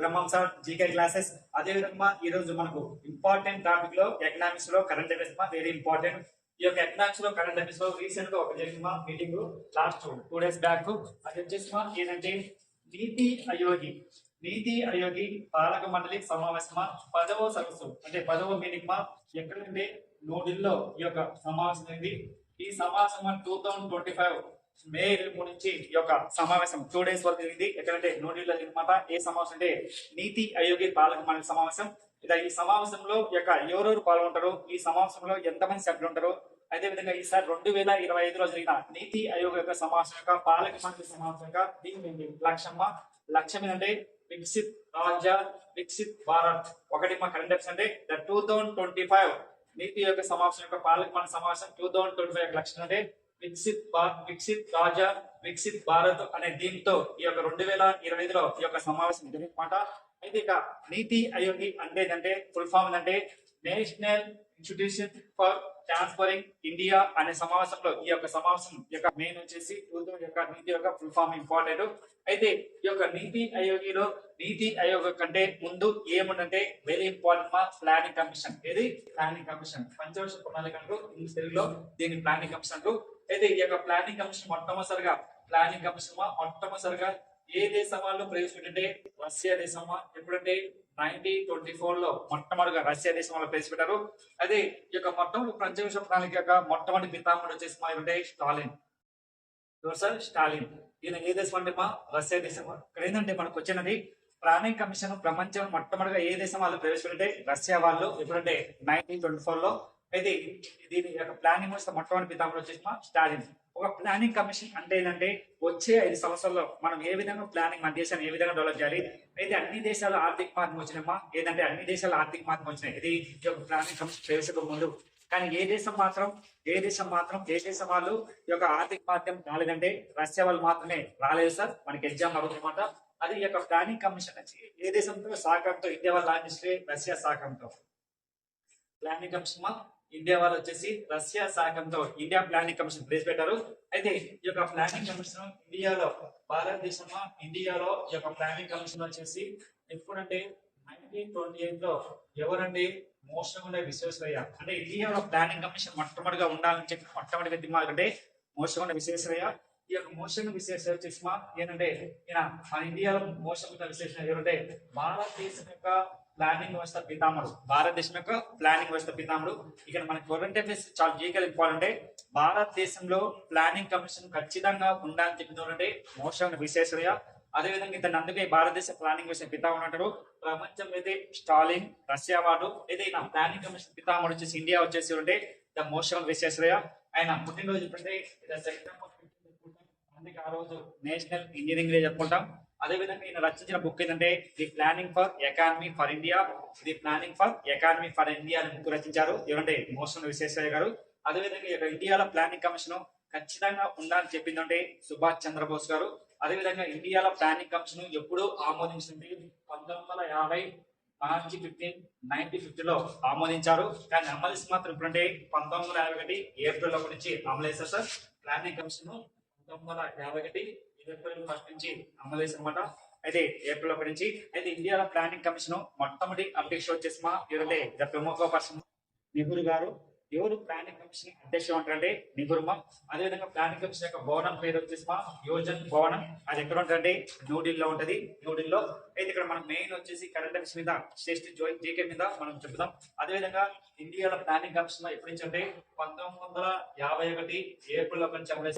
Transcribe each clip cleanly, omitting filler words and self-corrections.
బ్రహ్మం sir GK classes. అదే విధంగా ఈ రోజు మనకు ఇంపార్టెంట్ టాపిక్ లో ఎకనామిక్స్ లో కరెంట్ అఫైర్స్ వెరీ ఇంపార్టెంట్. ఈ యొక్క ఎకనామిక్స్ లో కరెంట్ అఫైర్స్ లో రీసెంట్ గా ఒక జరిగిన మీటింగ్ లాస్ట్ 2 days బ్యాక్. అది వచ్చేసి ఏంటంటే నీతి ఆయోగి పాలక మండలి సమావేశం 10వ సదస్సు అంటే 10వ మీటింగ్ ఎక్కడంటే న్యూఢిల్లీలో ఈ యొక్క సమావేశం అయింది. ఈ సమావేశం 2025 మే 23 నుంచి ఈ యొక్క సమావేశం 2 days వరకు జరిగింది. ఎక్కడంటే న్యూఢిల్లీలో అనమాట. ఏ సమావేశం అంటే నీతి ఆయోగి పాలక మండలి సమావేశం. ఇలా ఈ సమావేశంలో యొక్క ఎవరెవరు పాల్గొంటారు, ఈ సమావేశంలో ఎంతమంది సభ్యులు ఉంటారు, అదే విధంగా ఈసారి 2025లో జరిగిన నీతి ఆయోగ్ యొక్క సమావేశం యొక్క పాలక మండలి సమావేశం యొక్క దీని లక్ష్యం ఏంటంటే వికసిత్ రాజ్య వికసిత్ భారత్. ఒకటి మా కరెంట్ అఫైర్స్ అంటే 2025 నీతి ఆయోగ్ సమావేశం యొక్క పాలక మండలి సమావేశం 2025 లక్ష్యం అంటే వికసిత్ రాజ్య వికసిత్ భారత్ అనే దీంతో ఈ యొక్క 2025లో ఈ యొక్క సమావేశం జరిగిందన్నమాట. అయితే ఇక నీతి ఆయోగి అంటే ఫుల్ ఫామ్ అంటే national institution for transferring India అనే సమావేశంలో ఈ యొక్క సమావేశం యొక్క మెయిన్ వచ్చేసి నీతి యొక్క ఫుల్ ఫామ్ ఇంపార్టెంట్. అయితే ఈ యొక్క నీతి ఆయోగ్ కంటే ముందు ఏముందంటే వెరీ ఇంపార్టెంట్ ప్లానింగ్ కమిషన్. ఏది ప్లానింగ్ కమిషన్, పంచవర్ష ప్రణాళిక అంటూ ఇంగ్లీష్ తెలుగులో దీని ప్లానింగ్ కమిషన్ అంటూ. అయితే ఈ యొక్క ప్లానింగ్ కమిషన్ మొట్టమొదటిసారిగా ఏ దేశం వాళ్ళు ప్రవేశపెట్టే రష్యా దేశమా. ఎప్పుడంటే 1924లో మొట్టమొదటిగా రష్యా దేశం వాళ్ళు ప్రవేశపెట్టారు. అదే ఈ యొక్క మొట్టమొదటి పంచవర్ష ప్రణాళిక యొక్క మొట్టమొదటి పితామహుడు వచ్చేసి స్టాలిన్. ఈయన ఏ దేశం అంటే రష్యా దేశం. ఇక్కడ ఏంటంటే మనకు వచ్చినది ప్లానింగ్ కమిషన్ ప్రపంచం మొట్టమొదటిగా ఏ దేశం వాళ్ళు ప్రవేశపెట్టే రష్యా వాళ్ళు ఎప్పుడంటే 1924లో. అయితే దీని యొక్క ప్లానింగ్ మొట్టమొదటి పితామహుడు వచ్చేసి స్టాలిన్. ఒక ప్లానింగ్ కమిషన్ అంటే ఏంటంటే వచ్చే 5 సంవత్సరాల్లో మనం ఏ విధంగా ప్లానింగ్ మన దేశాన్ని ఏ విధంగా డెవలప్ చేయాలి. అయితే అన్ని దేశాలు ఆర్థిక మాధ్యం వచ్చినామా, ఏదంటే అన్ని దేశాలు ఆర్థిక మాధ్యం వచ్చినాయి ఇది ప్లానింగ్ కమిషన్ ప్రవేశించక ముందు. కానీ ఏ దేశం వాళ్ళు ఈ యొక్క ఆర్థిక మాధ్యం రాలేదంటే రష్యా వాళ్ళు మాత్రమే రాలేదు సార్. మనకి ఎగ్జామ్ అడుగుతున్నమాట. అది ఈ యొక్క ప్లానింగ్ కమిషన్ వచ్చి ఏ దేశంతో సహకారంతో, ఇండియా వాళ్ళ రష్యా సహకారంతో ప్లానింగ్ కమిషన్ ఇండియా వాళ్ళు వచ్చేసి రష్యా సహకారంతో ఇండియా ప్లానింగ్ కమిషన్ ప్రవేశపెట్టారు. అయితే ఈ యొక్క ప్లానింగ్ కమిషన్ ఇండియాలో ఈ యొక్క ప్లానింగ్ కమిషన్ వచ్చేసి ఎప్పుడంటే 1928లో ఎవరండి మోసగుండ విశ్వేశ్వరయ్య. అంటే ఇండియాలో ప్లానింగ్ కమిషన్ మొట్టమొదటిగా ఉండాలని చెప్పి మొట్టమొదటి వ్యక్తి అంటే మోసగుండ విశ్వేశ్వరయ్య. ఈ యొక్క మోసగుండ విశ్వేశ్వరయ్య వచ్చేసి ఏంటంటే ఈయన మన ఇండియాలో మోసగుండ విశ్వేశ్వరయ్య ఎవరంటే భారతదేశం యొక్క ప్లానింగ్ వ్యవస్థ పితామహుడు. ఇక్కడ మనకి కరెంట్ అఫైర్స్ చాలా జీకల్ ఇంపార్టెంట్. భారతదేశంలో ప్లానింగ్ కమిషన్ ఖచ్చితంగా ఉండాలని చెప్పినటువంటి మోసగుండ విశ్వేశ్వరయ్య. అదేవిధంగా ఇతను అందుకే భారతదేశ ప్లానింగ్ కమిషన్ పితామహుడు అంటారు. ప్రపంచం అయితే స్టాలిన్ రష్యా వాడు. అయితే ఈయన ప్లానింగ్ కమిషన్ పితామహుడు వచ్చేసి ఇండియా వచ్చేసి ఉంటే ద మోసగుండ విశ్వేశ్వరయ్య. ఆయన పుట్టినరోజు అంటే సెప్టెంబర్ 15 అందుకే ఆ రోజు నేషనల్ ఇంజనీరింగ్ డే జరుపుకుంటాం. అదేవిధంగా ఈయన రచించిన బుక్ ఏంటంటే the planning for economy for India అనే బుక్ రచించారు. ఎవరంటే మోసగుండ విశ్వేశ్వరయ్య గారు. అదేవిధంగా ఈ ఇండియాలో ప్లానింగ్ కమిషన్ ఖచ్చితంగా ఉండాలని చెప్పిందంటే సుభాష్ చంద్రబోస్ గారు. అదేవిధంగా ఇండియాలో ప్లానింగ్ కమిషన్ ఎప్పుడు ఆమోదించింది 1950 మార్చి 15, 1950లో ఆమోదించారు. కానీ అమలు మాత్రం ఇప్పుడంటే 1951 ఏప్రిల్ 1 నుంచి అమలు చేశారు సార్. ప్లానింగ్ కమిషన్ 1951 ఏప్రిల్ 1 నుంచి అమలు చేశారన్నమాట. అయితే ఏప్రిల్ 1 నుంచి. అయితే ఇండియాలో ప్లానింగ్ కమిషన్ మొట్టమొదటి అధ్యక్షుడు వచ్చేసి ఎవరంటే ద ప్రముఖ పర్సన్ నెహ్రూ గారు. ఎవరు ప్లానింగ్ కమిషన్ అధ్యక్షుడు అంటారంటే నెహ్రూ. అదేవిధంగా ప్లానింగ్ కమిషన్ యొక్క భవనం పేరు వచ్చేసి యోజన్ భవనం. అది ఎక్కడ ఉంటుందంటే న్యూఢిల్లీలో ఉంటది. న్యూఢిల్లీలో. అయితే ఇక్కడ మనం మెయిన్ వచ్చేసి కరెంట్ అఫైర్స్ మీద స్టేట్ జీకే మీద మనం చెప్తాం. అదేవిధంగా ఇండియాలో ప్లానింగ్ కమిషన్ ఎప్పటి నుంచి అంటే 1951 ఏప్రిల్ 1 నుంచి అమలు.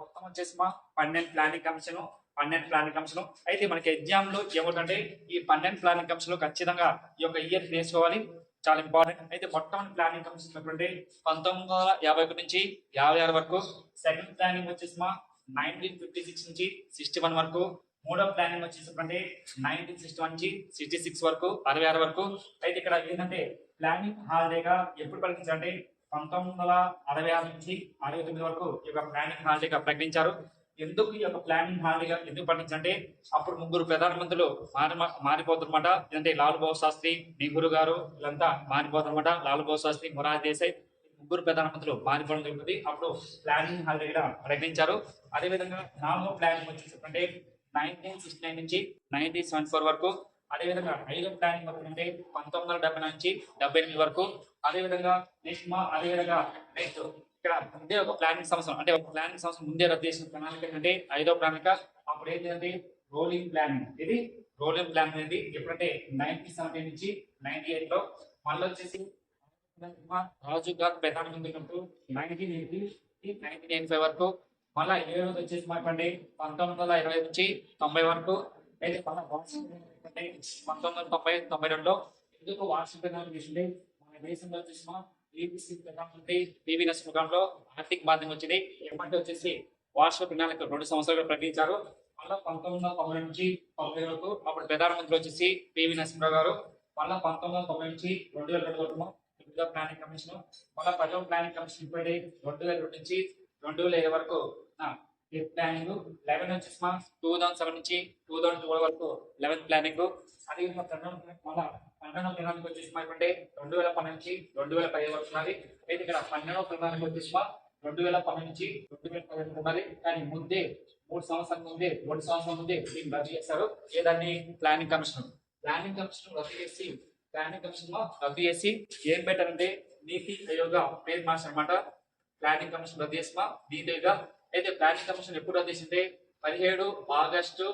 మొత్తం వచ్చేసి 12 ప్లానింగ్ కమిషన్. అయితే మనకి ఎగ్జామ్ లో ఏమిటంటే ఈ 12 ప్లానింగ్ కమిషన్ లో ఖచ్చితంగా ఈ యొక్క ఇయర్ నేర్చుకోవాలి, చాలా ఇంపార్టెంట్. అయితే మొట్టమొదటి ప్లానింగ్ కమిషన్ ఎప్పుడంటే 1951 నుంచి 56 వరకు. సెకండ్ ప్లానింగ్ వచ్చేసి 1956 నుంచి 61 వరకు. మూడో ప్లానింగ్ వచ్చేసి 1961 నుంచి 66 వరకు, 66 వరకు. అయితే ఇక్కడ ఏంటంటే ప్లానింగ్ హాలిడేగా ఎప్పుడు ప్రకటించారంటే 1966 నుంచి 69 వరకు ఈ యొక్క ప్లానింగ్ హాలిడేగా ప్రకటించారు. ఎందుకు ఈ యొక్క ప్లానింగ్ హాలిడేగా ఎందుకు ప్రకటించారంటే అప్పుడు 3 ప్రధానమంత్రులు మారిపోతున్నమాట. అంటే లాల్ బహదూర్ శాస్త్రి, నెహ్రూ గారు వీళ్ళంతా మారిపోతున్నమాట. లాల్ బహదూర్ శాస్త్రి, మొరార్జీ దేశాయ్ 3 ప్రధానమంత్రులు మారిపోవడం జరుగుతుంది. అప్పుడు ప్లానింగ్ హాలిడేగా ప్రకటించారు. అదేవిధంగా 4వ ప్లానింగ్ వచ్చేసి 1969 నుంచి 1974 వరకు. అదేవిధంగా ఐదో ప్లానింగ్ వర్క్ అంటే 1970 నుంచి 78 వరకు. అదేవిధంగా నెక్స్ట్ అదేవిధంగా నెక్స్ట్ ఇక్కడ ముందే ఒక ప్లానింగ్ సంవత్సరం అంటే ఒక ప్లానింగ్ సంవత్సరం ముందే రద్దు చేసిన ప్రణాళిక ఏంటంటే ఐదో ప్రణాళిక. అప్పుడు ఏంటంటే రోలింగ్ ప్లానింగ్. ఇది రోలింగ్ ప్లాన్ అనేది ఎప్పుడంటే 1970 నుంచి 98 లో. మళ్ళీ వచ్చేసి రాజీవ్ గాంధీ ప్రధానమంత్రి ఉన్నప్పుడు 1980 వరకు. మళ్ళీ ఏడోది వచ్చేసి మాకండి 1920 నుంచి 90 వరకు. అయితే మన వార్షిక 1992లో ఎందుకు వార్షిక ప్రణాళిక చేసింది మన దేశంలో వచ్చేసి ప్రధానమంత్రి పివి నరసింహరావులో ఆర్థిక మాధ్యమం వచ్చింది. ఎప్పటి వచ్చేసి వార్షిక ప్రణాళిక 2 సంవత్సరాలు ప్రకటించారు. మళ్ళీ 1990 నుంచి 90 వరకు అప్పుడు ప్రధానమంత్రి వచ్చేసి పివి నరసింహరావు గారు. మళ్ళీ 1990 నుంచి 2002 వరకు ప్లానింగ్ కమిషన్. మళ్ళీ ప్రజల ప్లానింగ్ కమిషన్ ఇప్పటి 2002 నుంచి 2007 వరకు ప్లానింగ్. 11 వచ్చేసి 2007 నుంచి 2012 వరకు 11th ప్లానింగ్. అదేవిధంగా మళ్ళీ 12వ ప్రణాళిక వచ్చేసి అంటే 2012 నుంచి 2015 వరకు ఉన్నది. అయితే ఇక్కడ 12వ ప్రణాళిక వచ్చేసి 2012 నుంచి 2015 ఉన్నది. కానీ ముందే 3 సంవత్సరాల ముందే దీన్ని రద్దు చేశారు. ఏదాన్ని ప్లానింగ్ కమిషన్ రద్దు చేసి ఏం పెట్టారంటే నీతి ఆయోగ్ పేరు మార్చారు అనమాట. ప్లానింగ్ కమిషన్ రద్దు చేసిన నీతి ఆయోగ్. అయితే ప్లానింగ్ కమిషన్ ఎప్పుడు రద్దు చేసింటే 17 ఆగస్టు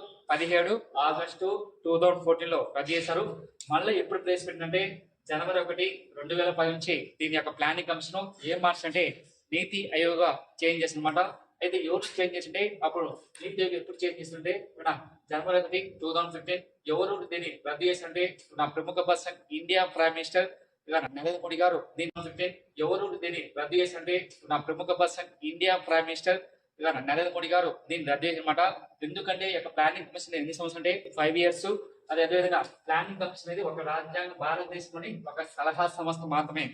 2014 లో రద్దు చేశారు. మళ్ళీ ఎప్పుడు ప్లేస్ పెట్టిందంటే జనవరి 1, 2010 నుంచి దీని యొక్క ప్లానింగ్ కమిషన్ ఏం మార్చంటే నీతి ఆయోగ్ చేంజ్ చేసిందన్నమాట. అయితే ఎవరు చేంజ్ చేసింటే అప్పుడు నీతి ఆయోగ్ ఎప్పుడు చేంజ్ చేస్తుంటే జనవరి 1, 2015. ఎవరు దీన్ని రద్దు చేసింటే నా ప్రముఖ person India prime minister Narendra Modi గారు. దీన్ని ఎవరు దీన్ని రద్దు చేసింటే నా ప్రముఖ person India prime minister Narendra Modi గారు దీన్ని రద్దు చేసినమాట. ఎందుకంటే ఈ యొక్క ప్లానింగ్ కమిషన్ ఎన్ని సంవత్సరం అంటే 5 years. అదేవిధంగా ప్లానింగ్ కమిషన్ అనేది ఒక రాజ్యాంగ భారతదేశంలోని ఒక సలహా సంస్థ మాత్రమే.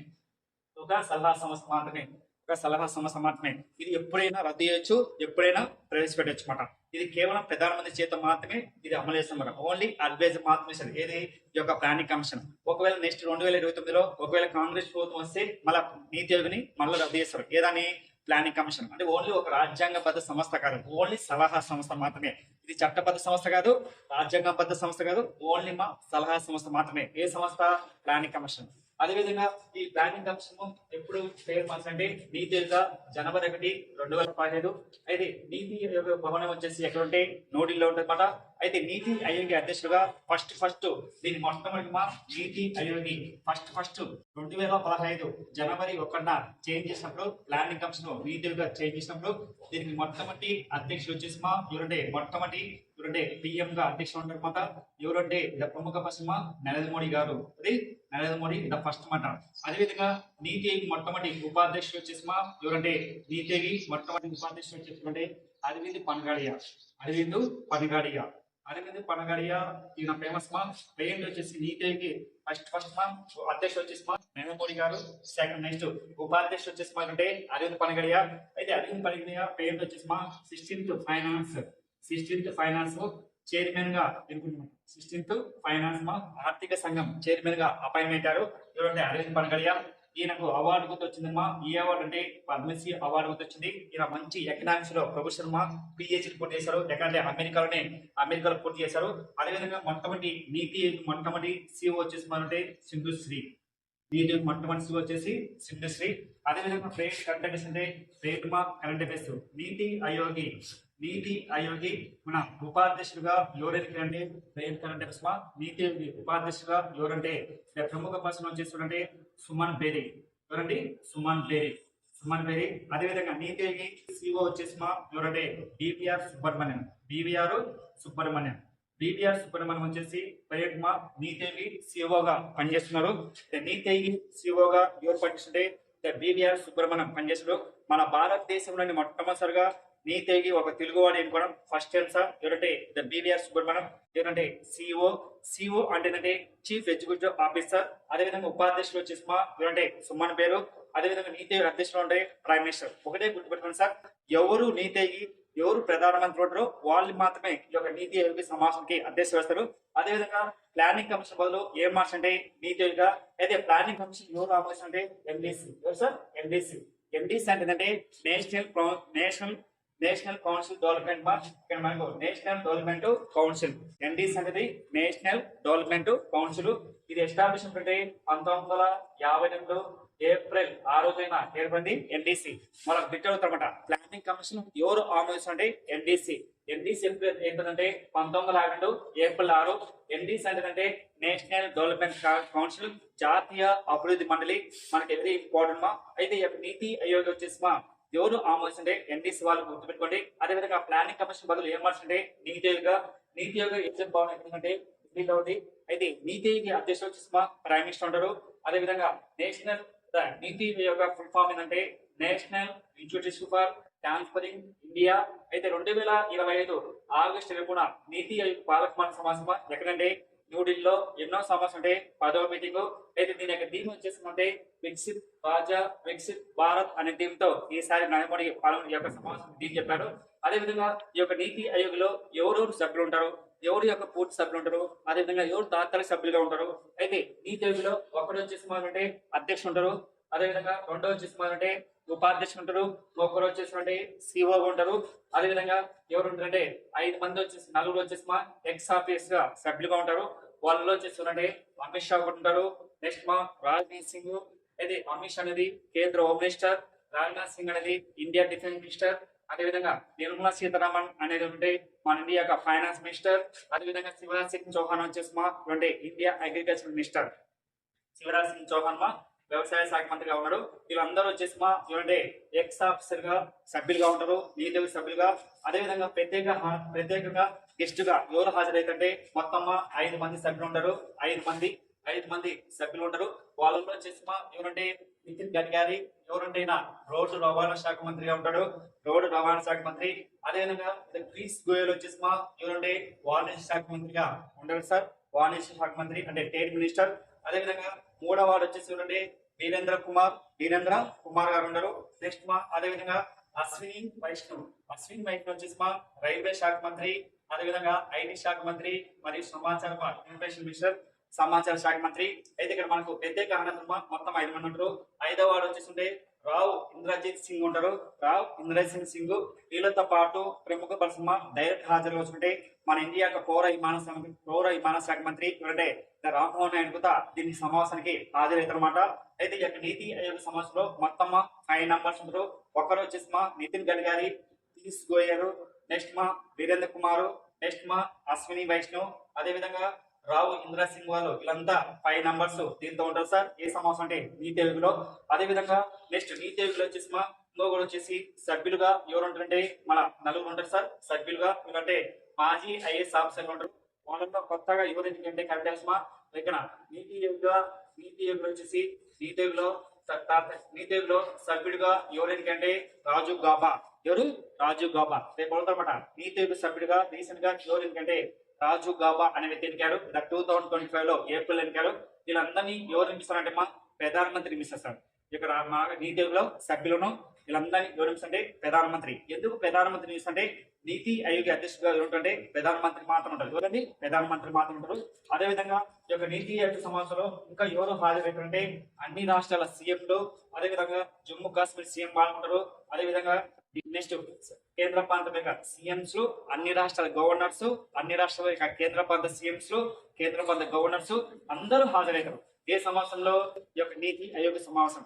ఇది ఎప్పుడైనా రద్దు చేయొచ్చు, ఎప్పుడైనా ప్రవేశపెట్టచ్చు అన్నమాట. ఇది కేవలం ప్రధానమంత్రి చేత మాత్రమే ఇది అమలు చేస్తాం. ఓన్లీ అడ్వైజ్ మాత్రమే ఏది ఈ యొక్క ప్లానింగ్ కమిషన్. ఒకవేళ నెక్స్ట్ 2029లో ఒకవేళ కాంగ్రెస్ ప్రభుత్వం వస్తే మళ్ళీ నీతి ఆయోగ్ని మళ్ళీ రద్దు చేస్తారు. ఏదాన్ని ప్లానింగ్ కమిషన్ అంటే ఓన్లీ ఒక రాజ్యాంగబద్ధ సంస్థ కాదు, ఓన్లీ సలహా సంస్థ మాత్రమే. ఇది చట్టబద్ధ సంస్థ కాదు, రాజ్యాంగబద్ధ సంస్థ కాదు, ఓన్లీ మా సలహా సంస్థ మాత్రమే. ఏ సంస్థ? Planning commission. అదేవిధంగా ఈ ప్లానింగ్ కమిషన్ ఎప్పుడు పేరు మార్చంటే నీతి ఆయోగ్ జనవరి 1, 2015. అయితే నీతి ఆయోగ్ భవనం వచ్చేసి ఎక్కడుంటే న్యూఢిల్లీలో ఉంటుందన్నమాట. అయితే నీతి ఆయోగ్ అధ్యక్షుడుగా ఫస్ట్ దీని మొట్టమొదటి నీతి ఆయోగ్ ఫస్ట్ 2015 జనవరి 1న చేంజ్ చేసినప్పుడు ప్లానింగ్ కమిషన్ నీతి ఆయోగ్ చేంజ్ చేసినప్పుడు దీనికి మొట్టమొదటి అధ్యక్షుడు వచ్చేసి మొట్టమొదటి పిఎం గా అధ్యక్షుడు ఉంటారన్నమాట. ఎవరంటే ప్రముఖ పశ్చిమ నరేంద్ర మోడీ గారు. అది నరేంద్ర మోడీ ఫస్ట్ మాట. అదేవిధంగా నీతి ఆయోగ్ మొట్టమొదటి ఉపాధ్యక్షుడు వచ్చేసి ఎవరంటే నీతి ఆయోగ్ మొట్టమొదటి ఉపాధ్యక్షుడు వచ్చేసి అరవింద్ పనగాడియా. ఈయన ఫేమస్ పేరు వచ్చేసి నీతి ఆయోగ్ ఫస్ట్ అధ్యక్షుడు వచ్చేసి నరేంద్ర మోడీ గారు. సెకండ్ నెక్స్ట్ ఉపాధ్యక్షుడు వచ్చేసి అంటే అరవింద్ పనగాడియా. అయితే అరవింద్ పనగాడియా పేరు వచ్చేసి 16th ఫైనాన్స్ చైర్మన్ గా ఎన్నుకున్నాం. 16th ఫైనాన్స్ ఆర్థిక సంఘం చైర్మన్ గా అపాయింట్మెంట్ అయ్యారు. ఎవరంటే అరవింద్ పనగాడియా. ఈయనకు అవార్డు గుర్తొచ్చిందమ్మా. ఈ అవార్డు అంటే పద్మశ్రీ అవార్డు గుర్తొచ్చింది. ఈయన మంచి ఎకనామిక్స్ లో ప్రొఫెసర్ పిహెచ్డి పూర్తి చేశారు. ఎక్కడంటే అమెరికాలో పూర్తి చేశారు. అదేవిధంగా మొట్టమొదటి సిఓ వచ్చేసి అంటే సింధుశ్రీ. మొట్టమొదటి సిఓ వచ్చేసి సింధుశ్రీ. అదేవిధంగా ప్రైవేట్ కరెంట్ అఫైర్స్ అంటే కరెంట్ అఫైర్స్ నీతి ఆయోగి మన ఉపాధ్యక్షులుగా ఎవరైతే అంటే ప్రైవేట్ కరెంట్ అఫైర్స్ నీతి ఆయోగి ఉపాధ్యక్షులుగా ఎవరంటే ప్రముఖ పర్సన్ వచ్చేసి సుమన్ బేరీ. ఎవరండి? సుమన్ బేరీ. అదేవిధంగా నీతి ఆయోగి సిఓ వచ్చేసి ఎవరంటే బివిఆర్ సుబ్రహ్మణ్యం వచ్చేసి ప్రైవేట్ నీతి ఆయోగి సిఓగా పనిచేస్తున్నారు. నీతి ఆయోగి సిఓగా ఎవరు పనిచేస్తుంటే బివిఆర్ సుబ్రహ్మణ్యం పనిచేస్తున్నారు. మన భారతదేశంలోని మొట్టమొదటిసారిగా నీతి ఆయోగ్ ఒక తెలుగువాడు ఎన్నుకోవడం ఫస్ట్ టైం సార్. ఎవరంటే బివిఆర్ సుబ్రహ్మణ్యం. ఎవరంటే సిఓ అంటే చీఫ్ ఎగ్జిక్యూటివ్ ఆఫీసర్. అదేవిధంగా ఉపాధ్యక్షులు వచ్చేసి ఎవరంటే సుమన్ పేరు. అదేవిధంగా నీతి ఆయోగ్ అధ్యక్షులు అంటే ప్రైమ్ మినిస్టర్. ఒకటే గుర్తుపెట్టుకోండి సార్, ఎవరు నీతి ఆయోగ్ ఎవరు ప్రధానమంత్రి ఉంటారో వాళ్ళు మాత్రమే ఈ యొక్క నీతి ఆయోగ్ సమావేశానికి అధ్యక్షులు వేస్తారు. అదేవిధంగా ప్లానింగ్ కమిషన్ బదులు ఏం మార్చంటే నీతి ఆయోగ్. అయితే ప్లానింగ్ కమిషన్ ఎవరు ఆమోదించాలంటే ఎండిసి. ఎవరు సార్? ఎండిసి అంటే నేషనల్ నేషనల్ కౌన్సిల్ డెవలప్మెంట్ ఇక్కడ మనకు నేషనల్ డెవలప్మెంట్ కౌన్సిల్ ఎన్డీసీ అనేది నేషనల్ డెవలప్మెంట్ కౌన్సిల్. ఇది ఎస్టాబ్లిష్ అంటే 1952 ఏప్రిల్ 6న ఏర్పడింది ఎన్డీసీ. మన బిట్ అవుతారన్నమాట. ప్లానింగ్ కమిషన్ ఎవరు ఆమోదించండి? ఎన్డీసీ. ఎన్డీసీ ఏంటంటే 1952 ఏప్రిల్ 6. ఎన్డీసీ అంటే నేషనల్ డెవలప్మెంట్ కౌన్సిల్, జాతీయ అభివృద్ధి మండలి. మనకి వెరీ ఇంపార్టెంట్ మా. అయితే ఈ యొక్క నీతి ఆయోగ్ వచ్చేసి మా ఎవరు ఆమోదించండి? ఎన్డీసీ వాళ్ళు గుర్తుపెట్టుకోండి. అదేవిధంగా ప్లానింగ్ కమిషన్ బదులు ఏం మార్చండి? నీతి ఆయోగ్ ఎగ్జామ్ బాగుంది ఎందుకంటే అయితే నీతి ఆయోగ్ అధ్యక్షుడు వచ్చేసి మా ప్రైమ్ మినిస్టర్ ఉంటారు. అదేవిధంగా నేషనల్ నీతి ఆయోగ్ ఫుల్ ఫామ్ ఏంటంటే national institution for transferring India. అయితే 2025 ఆగస్టు 20న నీతి ఆయోగ్ పాలక మండలి సమావేశం ఎక్కడంటే న్యూఢిల్లీలో. ఎన్నో సమావేశం అంటే 10వ మీటింగ్. అయితే దీని యొక్క థీమ్ వచ్చేసి వికసిత్ వికసిత్ భారత్ అనే థీమ్ తో ఈసారి నరేంద్ర మోడీ పాల్గొని యొక్క సమావేశం థీమ్ చెప్పారు. అదేవిధంగా ఈ యొక్క నీతి ఆయోగ్ లో ఎవరెవరు సభ్యులు ఉంటారు, ఎవరి యొక్క పూర్తి సభ్యులు ఉంటారు, అదేవిధంగా ఎవరు తాత్కాలిక సభ్యులుగా ఉంటారు. అయితే నీతి ఆయోగ్ లో ఒకరు వచ్చేసి అధ్యక్షులు ఉంటారు. అదేవిధంగా రెండో వచ్చేసి ఉపాధ్యక్షులు ఉంటారు. ఒకరు వచ్చేసి సిఓ ఉంటారు. అదేవిధంగా ఎవరు ఉంటారంటే 5 మంది వచ్చేసి 4 వచ్చేసి ఎక్స్ ఆఫీస్ గా సభ్యులుగా ఉంటారు. వాళ్ళలో వచ్చేసి అమిత్ షా ఉంటారు. నెక్స్ట్ రాజ్నాథ్ సింగ్. అయితే అమిత్ షా అనేది కేంద్ర హోమ్ మినిస్టర్, రాజ్నాథ్ సింగ్ అనేది ఇండియా డిఫెన్స్ మినిస్టర్. అదేవిధంగా నిర్మలా సీతారామన్ అనేది ఉంటే మన ఇండియా యొక్క ఫైనాన్స్ మినిస్టర్. అదేవిధంగా శివరాజ్ సింగ్ చౌహాన్ వచ్చేసి India agriculture minister. Shivraj Singh Chouhan వ్యవసాయ శాఖ మంత్రిగా ఉన్నారు. వీళ్ళందరూ వచ్చేసి చూడండి ఎక్స్ ఆఫీసర్ గా సభ్యులుగా ఉంటారు, నీతి సభ్యులుగా. అదేవిధంగా ప్రత్యేకంగా గెస్ట్ గా ఎవరు హాజరైతే మొత్తం 5 మంది సభ్యులు ఉంటారు. 5 మంది సభ్యులు ఉంటారు. వాళ్ళలో వచ్చేసి ఎవరంటే నితిన్ గడ్కరీ. ఎవరంటే రోడ్డు రవాణా శాఖ మంత్రిగా ఉంటాడు, రోడ్డు రవాణా శాఖ మంత్రి. అదేవిధంగా పీయూష్ గోయల్ వచ్చేసి ఎవరంటే వాణిజ్య శాఖ మంత్రిగా ఉంటారు సార్. వాణిజ్య శాఖ మంత్రి అంటే ట్రేడ్ మినిస్టర్. అదేవిధంగా 3వ వార్డు వచ్చేసి చూడండి వీరేంద్ర కుమార్ గారు ఉన్నారు. నెక్స్ట్ అదేవిధంగా అశ్విని వైష్ణవ్ వచ్చేసి రైల్వే శాఖ మంత్రి. అదేవిధంగా ఐటీ శాఖ మంత్రి మరియు ఇన్ఫర్మేషన్ మినిస్టర్, సమాచార శాఖ మంత్రి. అయితే ఇక్కడ మనకు ప్రత్యేక అనంతరం మొత్తం 5 మంది ఉంటారు. 5వ వార్డు వచ్చేసి రావ్ ఇంద్రజిత్ సింగ్. వీళ్ళతో పాటు ప్రముఖ పరిశ్రమ డైరెక్ట్ హాజరు వచ్చుంటే మన ఇండియా యొక్క పౌర విమాన శాఖ మంత్రి ఎవరంటే రామ్మోహన్ నాయుడు కూడా దీని సమావేశానికి హాజరవుతారన్నమాట. అయితే ఈ యొక్క నీతి ఆయోగ్ సమావేశంలో మొత్తం 5 మెంబర్స్ ఉంటారు. ఒకరు వచ్చేసి నితిన్ గడ్కరీ, పీయూష్ గోయల్, నెక్స్ట్ వీరేంద్ర కుమార్, నెక్స్ట్ అశ్విని వైష్ణవ్, అదేవిధంగా రావు ఇంద్ర సింగ్ వాళ్ళు. వీళ్ళంతా 5 మెంబర్స్ దీంతో ఉంటారు సార్ ఈ సమావేశం అంటే నీతి ఆయోగ్ లో. అదేవిధంగా నెక్స్ట్ నీతి ఆయోగ్ లో వచ్చేసి ఇంకొకరు వచ్చేసి సభ్యులుగా ఎవరు ఉంటారంటే మన 4 ఉంటారు సార్ సభ్యులుగా. ఎందుకంటే మాజీ ఐఏఎస్ ఆఫీసర్లు ఉంటారు. వాళ్ళలో కొత్తగా ఎవరికి అంటే కరెక్ట్ ఇక్కడ నీతి ఆయోగ్ వచ్చేసి నీతి ఆయోగ్ లో సభ్యుడిగా ఎవరికి రాజీవ్ గాబా. రేపు అన్నమాట. నీతి ఆయోగ్ సభ్యుడిగా రీసెంట్ గా ఎవరికి రాజీవ్ గాబా అనే వ్యక్తి ఎన్నికారు. 2025 లో ఏప్రిల్ ఎన్నికారు. వీళ్ళందరినీ ఎవరు నియమిస్తారంటే ప్రధానమంత్రి నియమిస్తారు. ఇక్కడ మా నీతి ఆయోగ్ లో సభ్యులను వీళ్ళందరినీ ఎవరు నియమిస్తే ప్రధానమంత్రి. ఎందుకు ప్రధానమంత్రి నియమిస్తే నీతి ఆయోగ్ అధ్యక్షుడుగా ఎవరుంటే ప్రధానమంత్రి మాత్రం ఉంటారు. ఎవరండి? ప్రధానమంత్రి మాత్రం ఉంటారు. అదేవిధంగా ఈ యొక్క నీతి ఆయోగ్ సమావేశంలో ఇంకా ఎవరు హాజరవుతారంటే అన్ని రాష్ట్రాల సీఎంలు, అదేవిధంగా జమ్మూ కాశ్మీర్ సీఎం పాల్గొంటారు. అదేవిధంగా నెక్స్ట్ కేంద్ర పాలిత సీఎంస్, అన్ని రాష్ట్రాల గవర్నర్స్, అన్ని రాష్ట్రాల కేంద్ర పాలిత సీఎంస్, కేంద్ర పాలిత గవర్నర్స్ అందరూ హాజరవుతారు. ఏ సమావేశంలో? ఈ యొక్క నీతి ఆయోగ్ సమావేశం.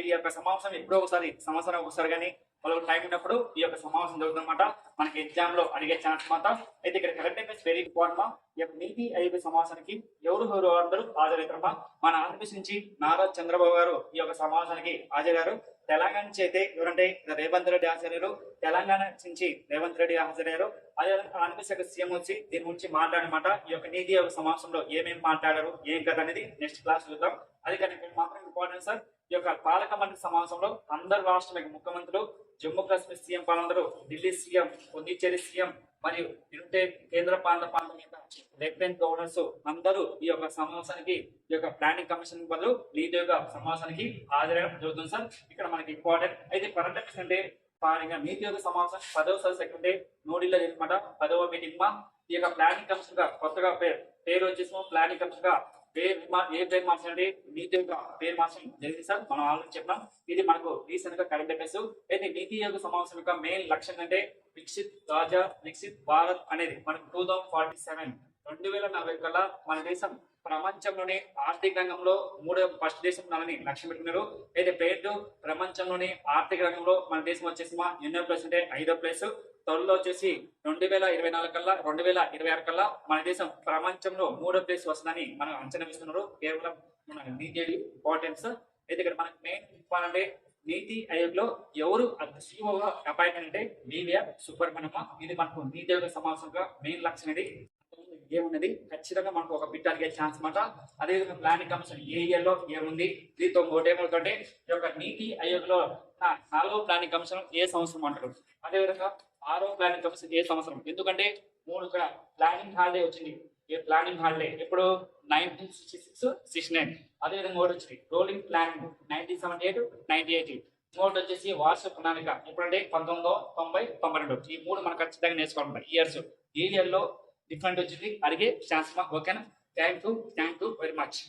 ఈ యొక్క సమావేశం ఎప్పుడో ఒకసారి, సంవత్సరం ఒకసారి కానీ వాళ్ళకి టైం ఉన్నప్పుడు ఈ యొక్క సమావేశం జరుగుతుంది అనమాట. మనకి ఎగ్జామ్ లో అడిగే ఛాన్స్ అనమాట. అయితే ఇక్కడ కరెంట్ అఫైర్స్ వెరీ ఇంపార్టెంట్. ఈ యొక్క నీతి ఆయోగ్ సమావేశానికి ఎవరు అందరూ హాజరవుతారమ్మా. మన ఆంధ్రప్రదేశ్ నుంచి నారా చంద్రబాబు గారు ఈ యొక్క సమావేశానికి హాజరయ్యారు. తెలంగాణ నుంచి అయితే ఎవరంటే రేవంత్ రెడ్డి హాజరయ్యారు. తెలంగాణ నుంచి రేవంత్ రెడ్డి హాజరయ్యారు. అదేవిధంగా ఆంధ్రప్రదేశ్ సీఎం వచ్చి దీని గురించి మాట్లాడనమాట. ఈ యొక్క నీతి ఆయోగ్ సమావేశంలో ఏమేమి మాట్లాడారు, ఏం కదా అనేది నెక్స్ట్ క్లాస్ చూద్దాం. అది కానీ మాత్రం ఇంపార్టెంట్ సార్. ఈ యొక్క పాలక మండలి సమావేశంలో అందరు రాష్ట్రాల ముఖ్యమంత్రులు, జమ్మూ కాశ్మీర్ సీఎం పాలనలు, ఢిల్లీ సీఎం, పుదుచ్చేరి సీఎం మరియు కేంద్ర పాలిత ప్రాంతం లెఫ్టినెంట్ గవర్నర్స్ అందరూ ఈ యొక్క సమావేశానికి, ఈ యొక్క ప్లానింగ్ కమిషన్ బదులు నీతి ఆయోగ్ సమావేశానికి హాజరయ్యడం జరుగుతుంది సార్. ఇక్కడ మనకి ఇంపార్టెంట్ అయితే కరెంట్ అఫైర్స్ అంటే నీతి ఆయోగ్ సమావేశం 10వ సదస్సు న్యూఢిల్లీలో అనమాట. 10వ మీటింగ్ ఈ యొక్క ప్లానింగ్ కమిషన్ గా కొత్తగా పేరు వచ్చేసి ప్లానింగ్ కమిషన్ గా ఏ పేరు మార్చండి నీతి యొక్క పేరు మార్చడం జరిగింది సార్. మనం ఆల్రెడీ చెప్పినాం. ఇది మనకు రీసెంట్ గా కరెంట్ అఫైర్స్. అయితే నీతి ఆయోగ్ సమావేశం యొక్క మెయిన్ లక్ష్యం అంటే వికసిత్ రాజా వికసిత్ భారత్ అనేది మనకు 2047 2040 కల్లా మన దేశం ప్రపంచంలోనే ఆర్థిక రంగంలో ఫస్ట్ దేశం ఉండాలని లక్ష్యం పెట్టుకున్నారు. అయితే పేరు ప్రపంచంలోనే ఆర్థిక రంగంలో మన దేశం వచ్చేసి ఎన్నో ప్లేస్ అంటే 5వ ప్లేస్. త్వరలో వచ్చేసి 2024 కల్లా 2026 కల్లా మన దేశం ప్రపంచంలో 3వ ప్లేస్ వస్తుందని మనం అంచనా వేస్తున్నారు. కేవలం మన నీతి ఇంపార్టెన్స్. అయితే ఇక్కడ మనకు మెయిన్ చెప్పాలంటే నీతి ఆయోగ్ లో ఎవరు సీఓగా అపాయింట్మెంట్ అంటే వివిఆర్ సుబ్రహ్మణ్యమ్మ. ఇది మనకు నీతి ఆయోగ్ సమావేశంగా మెయిన్ లక్ష్యం అనేది ఏమున్నది ఖచ్చితంగా మనకు ఒక బిట్ అడిగే ఛాన్స్ మాట. అదేవిధంగా ప్లానింగ్ కమిషన్ ఏ ఇయర్ లో ఏముంది, దీంతో ఇంకోటి ఏమవుతుంటే ఈ యొక్క నీతి ఆయోగ్ లో 4వ ప్లానింగ్ కమిషన్ ఏ సంవత్సరం అంటారు, అదేవిధంగా 6వ ప్లానింగ్ కమిషన్ ఏ సంవత్సరం. ఎందుకంటే 3 ఇక్కడ ప్లానింగ్ హాలిడే వచ్చింది. ఏ ప్లానింగ్ హాలిడే ఎప్పుడు 1966-69. అదేవిధంగా ఒకటి వచ్చింది రోలింగ్ ప్లానింగ్ 1978 98. ఇంకోటి వచ్చేసి వార్షిక ప్రణాళిక ఎప్పుడంటే 1990 92. ఈ 3 మనం ఖచ్చితంగా నేర్చుకోవాలి ఇయర్స్. ఈ ఇయర్ లో డిఫరెంట్ వచ్చింది అడిగే ఛాన్స్. ఓకేనా? Thank you very much.